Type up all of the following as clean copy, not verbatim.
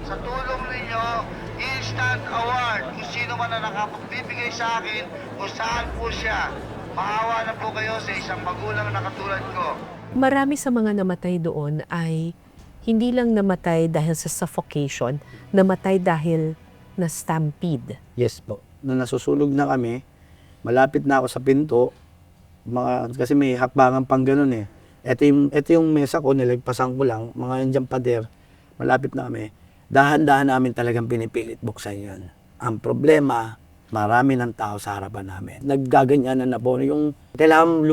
Sa tulong ninyo, instant award kung sino man na nakapagbibigay sa akin kung saan po siya. Maawa na po kayo sa isang magulang na katulad ko. Marami sa mga namatay doon ay hindi lang namatay dahil sa suffocation, namatay dahil na stampede. Yes po. Nung nasusulog na kami, malapit na ako sa pinto, kasi may hakbangan pang ganun eh. Ito yung mesa ko, nilagpasan ko lang, mga yung pader, malapit na kami. Dahan-dahan namin talagang pinipilit buksan yan. Ang problema, marami ng tao sa harapan namin. Naggaganyanan na po. Yung kailangan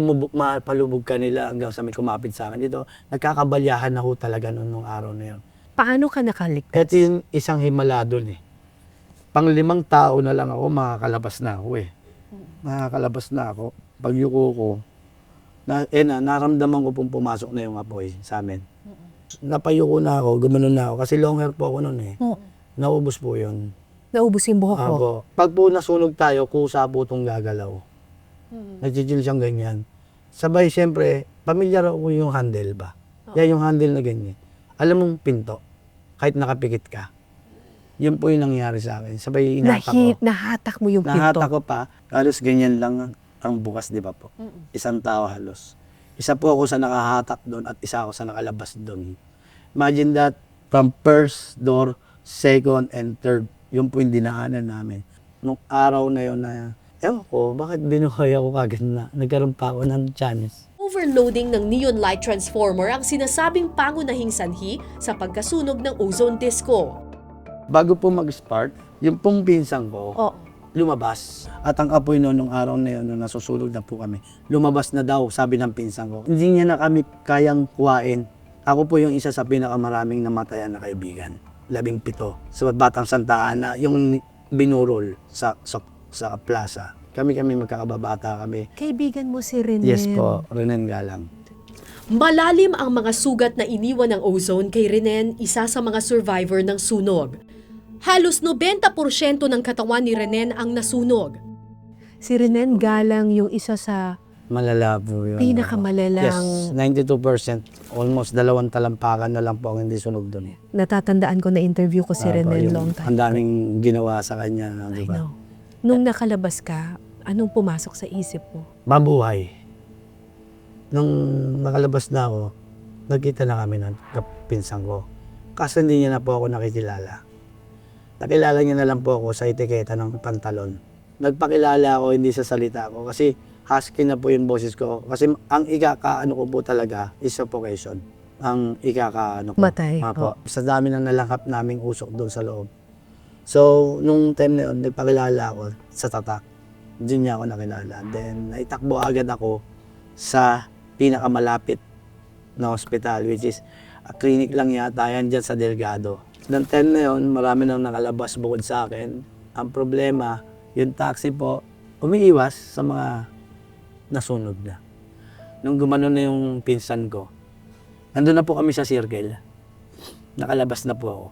palubog ka nila hanggang sa may kumapit sa akin dito. Nagkakabalyahan na ho talaga nung araw na yun. Paano ka nakaligtas? Ito yung isang himala doon eh. Pang-5 tao na lang ako, makakalabas na ako eh. Makakalabas na ako. Pag yuko ko, naramdaman ko pong pumasok na yung apoy sa amin. Napayuko na ako, gumanon na ako. Kasi long hair po ako noon eh. Naubos po yun. Naubos yung buhok mo. Apo. Pag po nasunog tayo, kusa po itong gagalaw. Nagchichil siyang ganyan. Sabay, siyempre, pamilyar ako yung handle ba? Yan yung handle na ganyan. Alam mong pinto, kahit nakapikit ka. Yun po yung nangyari sa akin. Sabay, inatak ko. Nahatak mo yung pinto. Nahatak ko pa. Halos ganyan lang ang bukas, di ba po? Isang tao halos. Isa po ako sa nakahatak doon at isa ako sa nakalabas doon. Imagine that, from first door, second, and third. Yun po yung dinaanan namin. Nung araw na yun na, ewan ko, bakit binuhay ako kagad na? Nagkaroon pa ako ng chance. Overloading ng neon light transformer ang sinasabing pangunahing sanhi sa pagkasunog ng ozone disco. Bago po mag-start, yung pong pinsang ko, Oh. lumabas. At ang apoy noon, nung araw na yun, nung nasusulog na po kami, lumabas na daw, sabi ng pinsang ko. Hindi niya na kami kayang kuhain. Ako po yung isa sa pinakamaraming namatayan na kaibigan. 17. Sa Batang Santa Ana, yung binurol sa plaza. Kami magkakababata kami. Kaibigan mo si Renen. Yes po, Renen Galang. Malalim ang mga sugat na iniwan ng ozone kay Renen, isa sa mga survivor ng sunog. Halos 90% ng katawan ni Renen ang nasunog. Si Renen Galang yung isa sa Malala po yun. pinakamalalang. Yes, 92%. Almost 2 talampakan na lang po ang hindi sunog doon. Natatandaan ko na interview ko si Renen long time. Ang daming ginawa sa kanya. I Diba? know. Nung nakalabas ka, anong pumasok sa isip mo? Mabuhay. Nung nakalabas na ako, nagkita na kami ng kapinsang ko. Kasi hindi niya na po ako nakikilala. Nakilala niya na lang po ako sa etiketa ng pantalon. Nagpakilala ako, hindi sa salita ko. Kasi husky na po yung boses ko. Kasi ang ikakaano ko po talaga is suffocation. Ang ikakaano ko. Matay. Apo. Sa dami ng nalangkap naming usok doon sa loob. So, nung time na yun, nagpakilala ako sa tatak. Doon niya ako nakilala. Then, naitakbo agad ako sa pinakamalapit na hospital, which is a clinic lang yata yan dyan sa Delgado. Noong time na yun, marami nang nakalabas bukod sa akin. Ang problema, yung taxi po, umiiwas sa mga nasunog na. Nung gumano na yung pinsan ko, nandun na po kami sa circle. Nakalabas na po ako.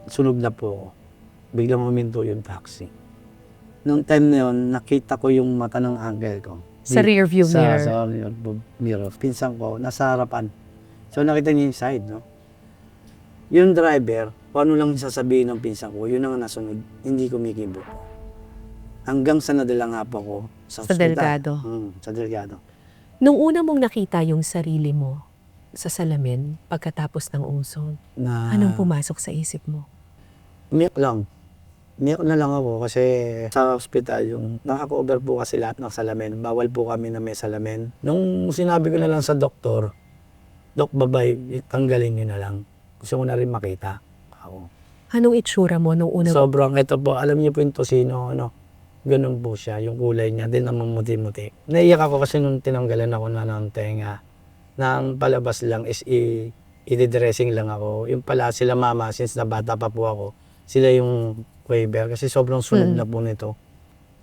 Sunog na po ako. Biglang huminto yung taxi. Nung time na yun, nakita ko yung mata ng uncle ko. Sa rear view mirror. Sa rear view mirror. Pinsan ko, nasa harapan. So nakita niya yung side, no? Yung driver, kung ano lang sasabihin ng pinsan ko, yun ang nasunod. Hindi kumikibo. Hanggang sa nadala nga po ako sa Sa hospital. Delgado. Sa Delgado. Nung una mong nakita yung sarili mo sa salamin pagkatapos ng ozone, anong pumasok sa isip mo? Umiyak lang. Umiyak na lang ako kasi sa hospital yung naka-cover po kasi lahat ng salamin. Bawal po kami na may salamin. Nung sinabi ko na lang sa doktor, Dok, babay, tanggalin niyo na lang. Gusto ko na rin makita. Ako. Anong itsura mo nung una? Sobrang, ito po, alam niyo po yung tosino, ano, ganun po siya, yung kulay niya, din namumuti-muti. Naiyak ako kasi nung tinanggalan ako na ng tenga. Nang palabas lang is i-dressing lang ako. Yung pala sila mama, since na bata pa po ako, sila yung waiver kasi sobrang sunog na po nito.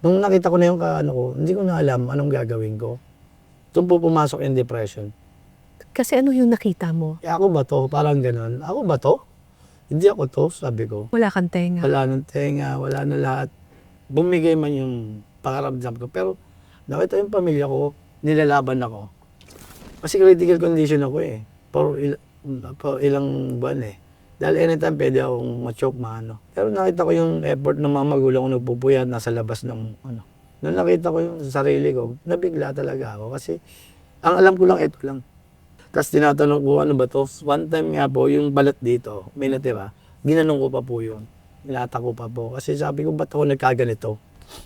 Nung nakita ko na yung kaano ko, hindi ko na alam anong gagawin ko. Doon po pumasok yung depression. Kasi ano yung nakita mo? Ako ba to? Parang ganun. Ako ba to? Hindi ako to, sabi ko. Wala kang tenga. Wala nang tenga, wala na lahat. Bumigay man yung pakaramdam ko. Pero nakita yung pamilya ko, nilalaban ako. Kasi critical condition ako eh. For ilang buwan eh. Dahil anytime pwede akong ma-choke, maano. Pero nakita ko yung effort ng mga magulang ko nagpupuyat nasa labas ng ano. Nung nakita ko yung sarili ko, nabigla talaga ako kasi ang alam ko lang ito lang. Tapos tinatanong ko, ano ba to? One time nga po, yung balat dito, may natira, ginanong ko pa po yun. Nilata ko pa po. Kasi sabi ko, ba't ako nagkaganito?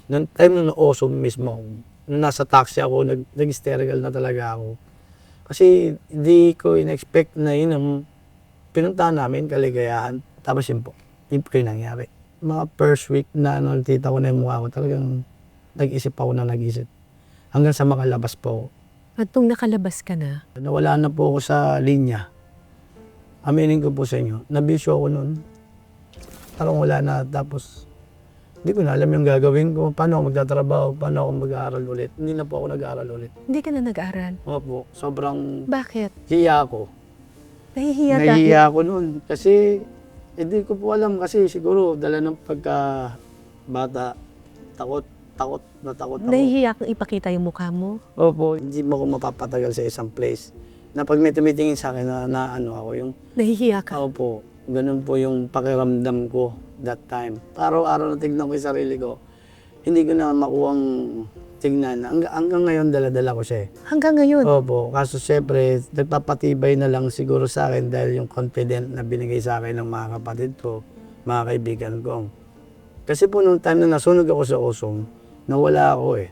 Noong time na awesome mismo, nung nasa taxi ako, nag-hysterical na talaga ako. Kasi hindi ko in-expect na yun ang pinuntahan namin, kaligayahan. Tapos yun po yung nangyari. Mga first week na nakita ko na yung mukha ko, talagang nag-isip ako na nag-isip. Hanggang sa makalabas po ako. At nung nakalabas ka na, Nawala na po ako sa linya. Aminin ko po sa inyo, nabisyo ako noon. Parang wala na. Tapos, hindi ko na alam yung gagawin ko. Paano ako magtatrabaho, paano ako mag-aaral ulit. Hindi na po ako nag-aaral ulit. hindi ka na nag-aral. Opo, sobrang Bakit? hiya ako. Nahihiya dahil Nahihiya ako noon. Kasi, hindi ko po alam kasi siguro dala ng pagka bata, takot ako. nahihiya kang ipakita yung mukha mo. Opo, hindi mo ako mapapatagal sa isang place. Na pag may tumitingin sa akin na ano ako, yung Nahihiya ka. opo, ganun po yung pakiramdam ko that time. Araw-araw na tignan ko yung sarili ko, hindi ko na makuhang tignan. Hanggang ngayon, dala-dala ko siya eh. Hanggang ngayon. Opo, kaso syempre, nagpapatibay na lang siguro sa akin dahil yung confident na binigay sa akin ng mga kapatid ko, mga kaibigan ko. Kasi po nung time na nasunog ako sa Osong, nawala ako eh.